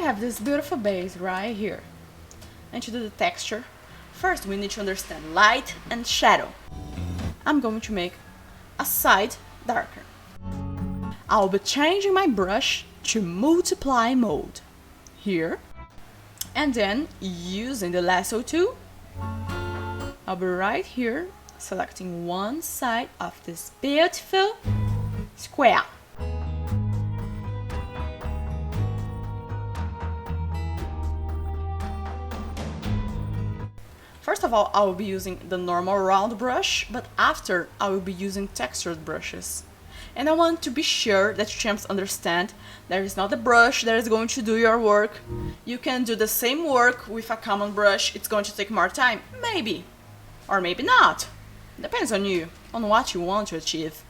have this beautiful base right here. And to do the texture, first we need to understand light and shadow. I'm going to make a side darker. I'll be changing my brush to multiply mode here, and then using the lasso tool, I'll be right here selecting one side of this beautiful square. First of all, I will be using the normal round brush, but after I will be using textured brushes. And I want to be sure that champs understand there is not a brush that is going to do your work. You can do the same work with a common brush. It's going to take more time, maybe, or maybe not. Depends on you, on what you want to achieve.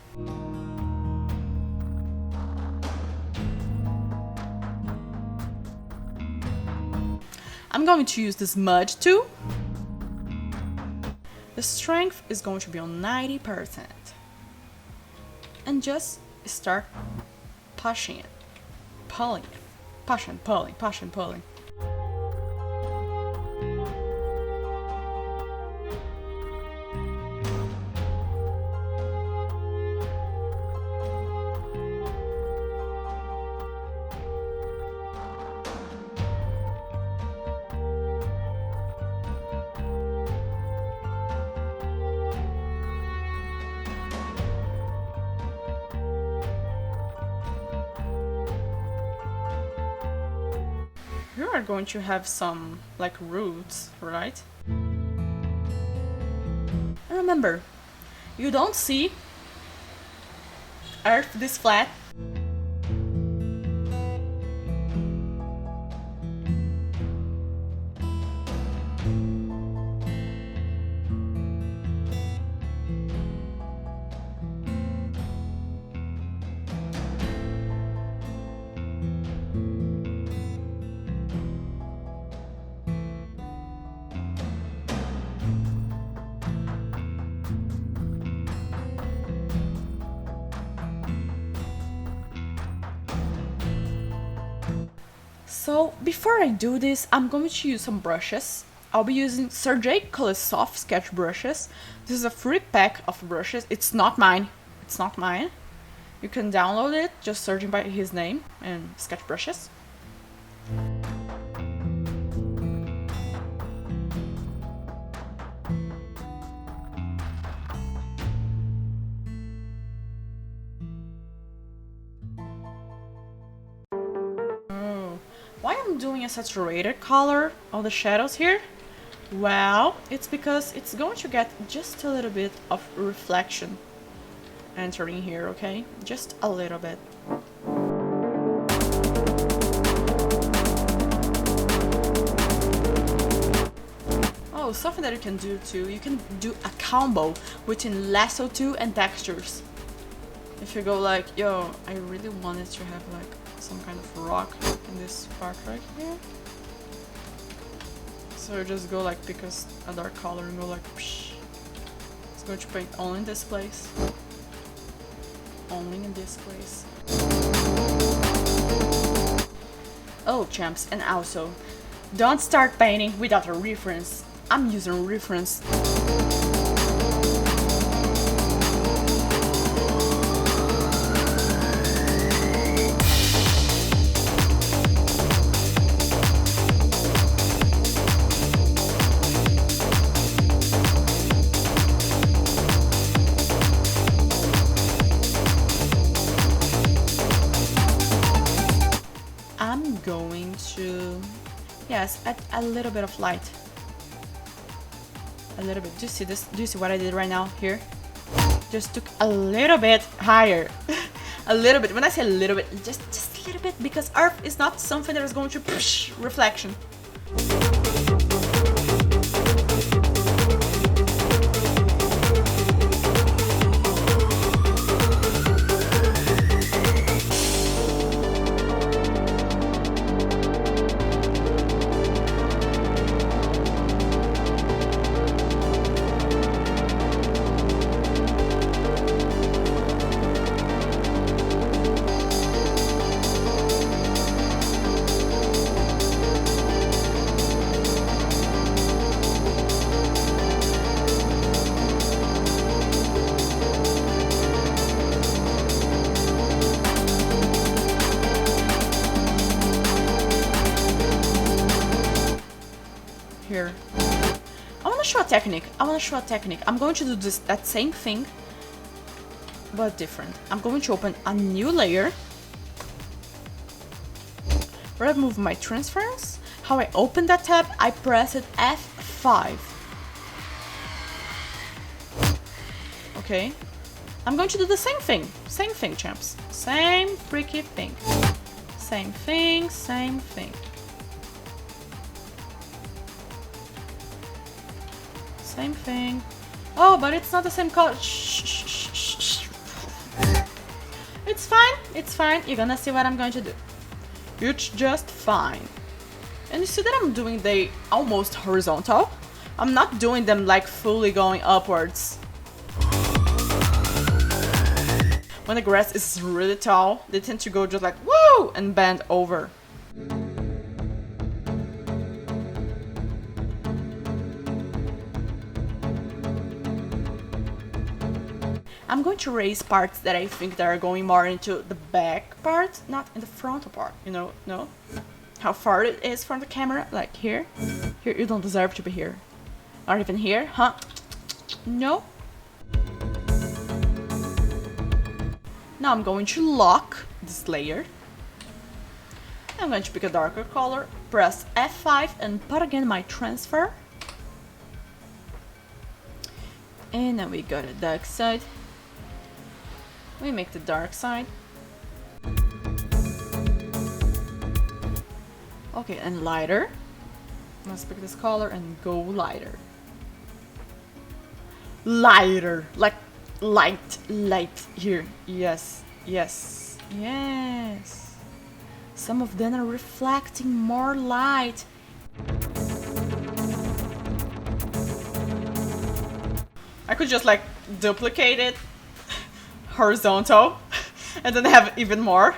I'm going to use the smudge tool. The strength is going to be on 90%. And just start pushing it, pulling it, pushing, pulling, pushing, pulling. You are going to have some like roots, right? And remember, you don't see earth this flat. So before I do this, I'm going to use some brushes. I'll be using Sergey Kolesov sketch brushes. This is a free pack of brushes. It's not mine. It's not mine. You can download it just searching by his name and sketch brushes. Why I'm doing a saturated color on the shadows here? Well, it's because it's going to get just a little bit of reflection entering here, okay? Just a little bit. Oh, something that you can do too, you can do a combo between lasso tool and textures. If you go like, yo, I really wanted to have like some kind of rock in this part right here. So you just go like, pick a dark color and go like, psh. It's going to paint only in this place. Only in this place. Oh, champs, and also, don't start painting without a reference. I'm using a reference. I'm going to, yes, add a little bit of light. A little bit. Do you see this? Do you see what I did right now here? Just took a little bit higher. A little bit. When I say a little bit, just a little bit, because art is not something that is going to push reflection. technique. I'm going to do that same thing, but different. I'm going to open a new layer. Remove my transference. How I open that tab, I press it F5. Okay. I'm going to do the same thing. Same thing, champs. Same freaky thing. Same thing, same thing. Same thing. Oh, but it's not the same color. Shh, shh, shh, shh, shh. It's fine. It's fine. You're gonna see what I'm going to do. It's just fine. And you see that I'm doing the almost horizontal. I'm not doing them like fully going upwards. When the grass is really tall, they tend to go just like woo and bend over. I'm going to raise parts that I think that are going more into the back part, not in the frontal part, you know, no? How far it is from the camera, like here. Here, you don't deserve to be here. Or even here, huh? No. Now I'm going to lock this layer. I'm going to pick a darker color, press F5 and put again my transfer. And now we go to the dark side. We make the dark side. Okay, and lighter. Let's pick this color and go lighter. Lighter, like light here. Yes, yes, yes. Some of them are reflecting more light. I could just like duplicate it horizontal and then have even more.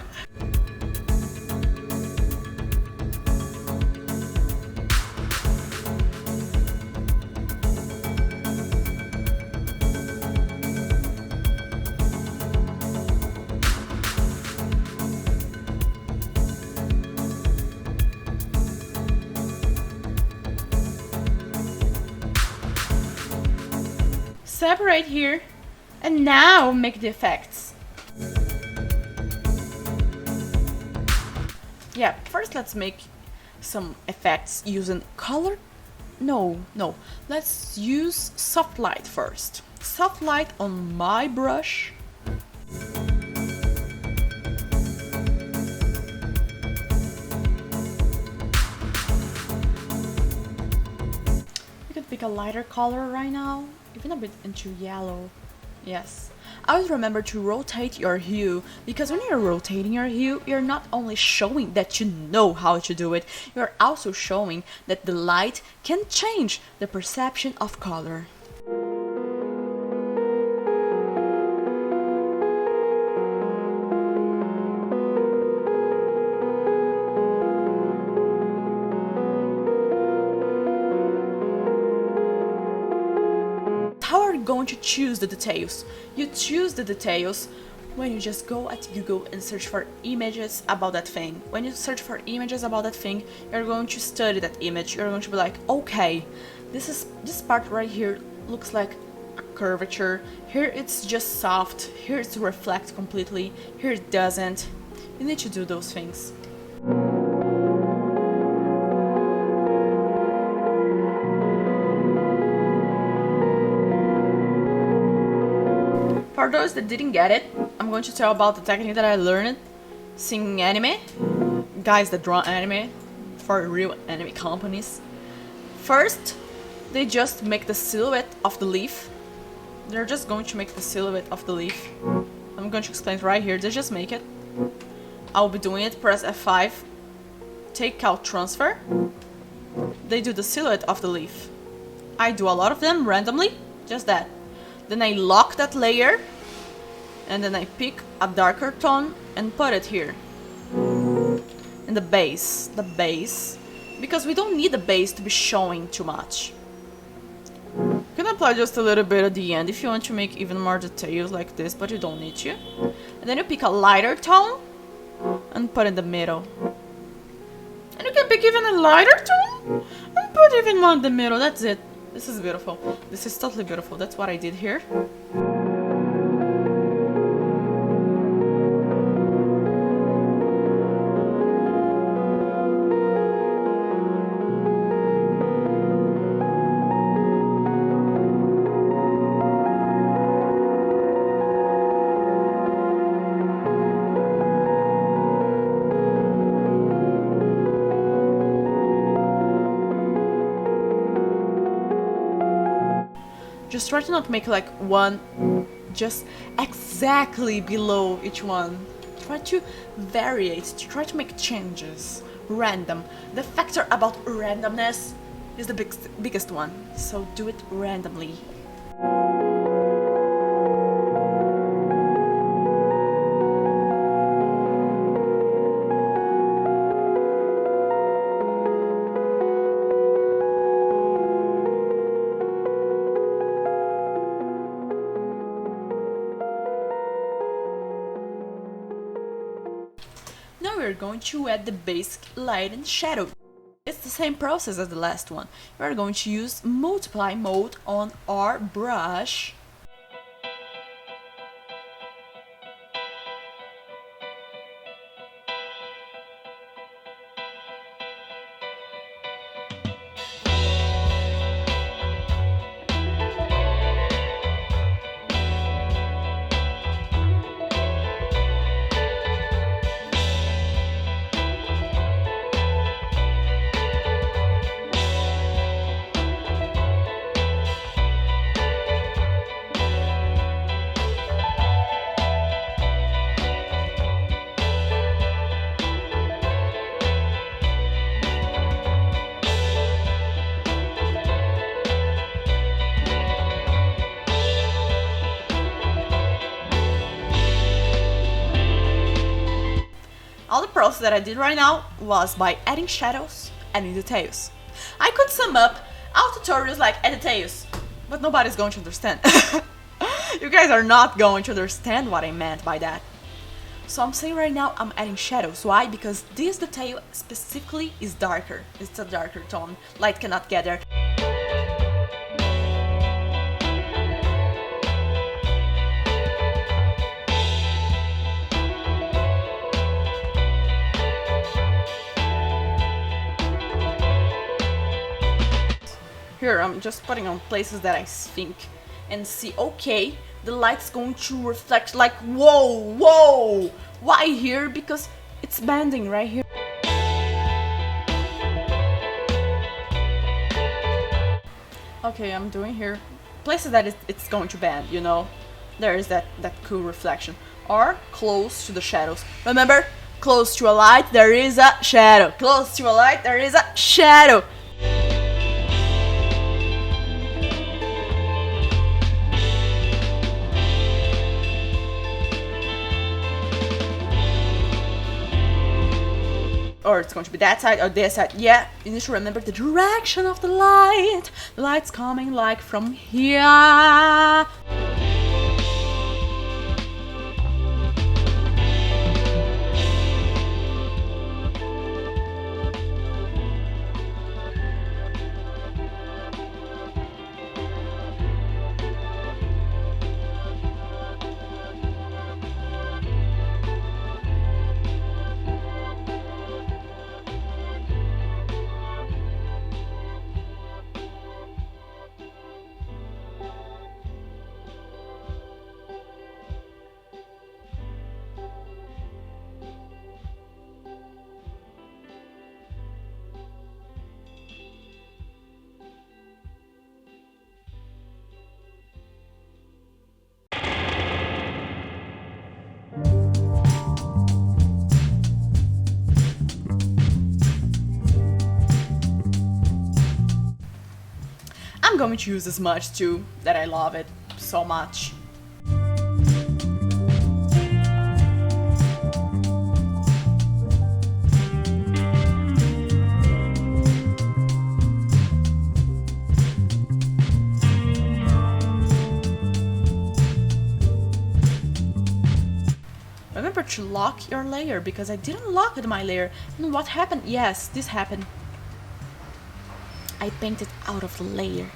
Separate here, and now make the effects. Yeah, first let's make some effects using color. No, let's use soft light first. Soft light on my brush. You can pick a lighter color right now. Even a bit into yellow. Yes. Always remember to rotate your hue, because when you're rotating your hue, you're not only showing that you know how to do it, you're also showing that the light can change the perception of color. How are you going to choose the details? You choose the details when you just go at Google and search for images about that thing. When you search for images about that thing, you're going to study that image. You're going to be like, okay, this part right here looks like a curvature. Here it's just soft. Here it's reflect completely. Here it doesn't. You need to do those things. For those that didn't get it, I'm going to tell about the technique that I learned seeing anime. Guys that draw anime for real anime companies. First, they just make the silhouette of the leaf. They're just going to make the silhouette of the leaf. I'm going to explain it right here. They just make it. I'll be doing it. Press F5. Take out transfer. They do the silhouette of the leaf. I do a lot of them randomly. Just that. Then I lock that layer, and then I pick a darker tone and put it here. And the base, because we don't need the base to be showing too much. You can apply just a little bit at the end if you want to make even more details like this, but you don't need to. And then you pick a lighter tone and put in the middle. And you can pick even a lighter tone and put even more in the middle, that's it. This is beautiful. This is totally beautiful. That's what I did here. Just try to not make like one just exactly below each one. Try to vary it, try to make changes. Random. The factor about randomness is the biggest one, so do it randomly. Now we're going to add the basic light and shadow. It's the same process as the last one. We're going to use multiply mode on our brush. All the process that I did right now was by adding shadows, adding details. I could sum up all tutorials like add details, but nobody's going to understand. You guys are not going to understand what I meant by that. So I'm saying right now I'm adding shadows. Why? Because this detail specifically is darker. It's a darker tone. Light cannot get there. Here, I'm just putting on places that I think and see, okay, the light's going to reflect like, whoa, whoa! Why here? Because it's bending right here. Okay, I'm doing here places that it's going to bend, you know? There is that cool reflection. Or close to the shadows. Remember, close to a light, there is a shadow. Close to a light, there is a shadow. Or it's going to be that side or this side. Yeah, you need to remember the direction of the light. The light's coming like from here. I'm going to use this smudge too, that I love it so much. Remember to lock your layer, because I didn't lock with my layer. And what happened? Yes, this happened. I painted out of the layer.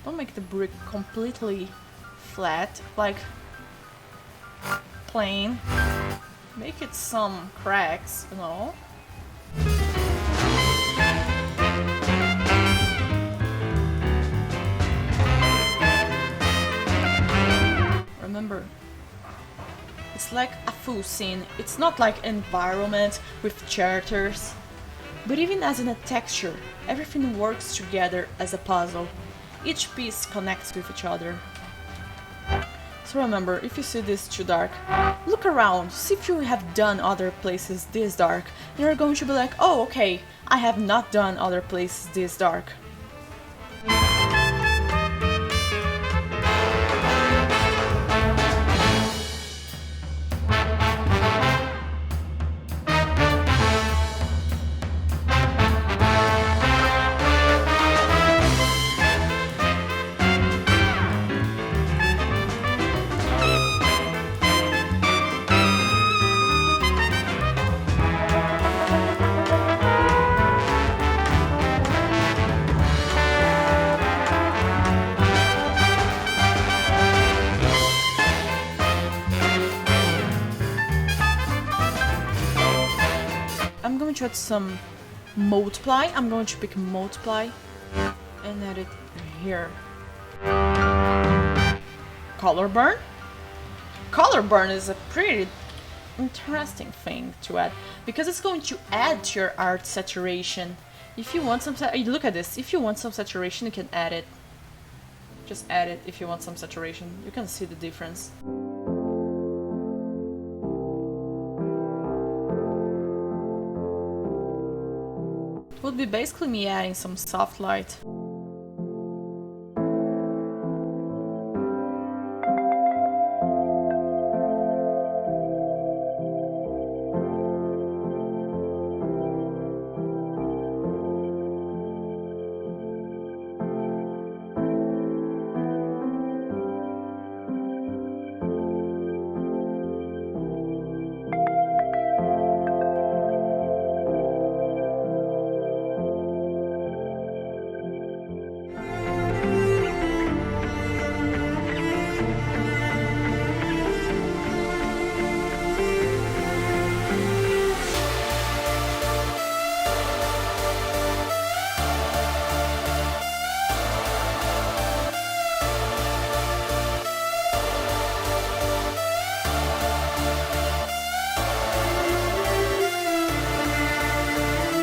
Don't make the brick completely flat, like plain. Make it some cracks, you know. Remember, it's like a full scene. It's not like environment with characters, but even as in a texture, everything works together as a puzzle. Each piece connects with each other. So remember, if you see this too dark, look around, see if you have done other places this dark, and you're going to be like, oh okay, I have not done other places this dark. I'm going to add some multiply. I'm going to pick multiply and add it here. Color burn. Color burn is a pretty interesting thing to add because it's going to add to your art saturation. If you want some, look at this. If you want some saturation, you can add it. Just add it if you want some saturation. You can see the difference. Would be basically me adding some soft light.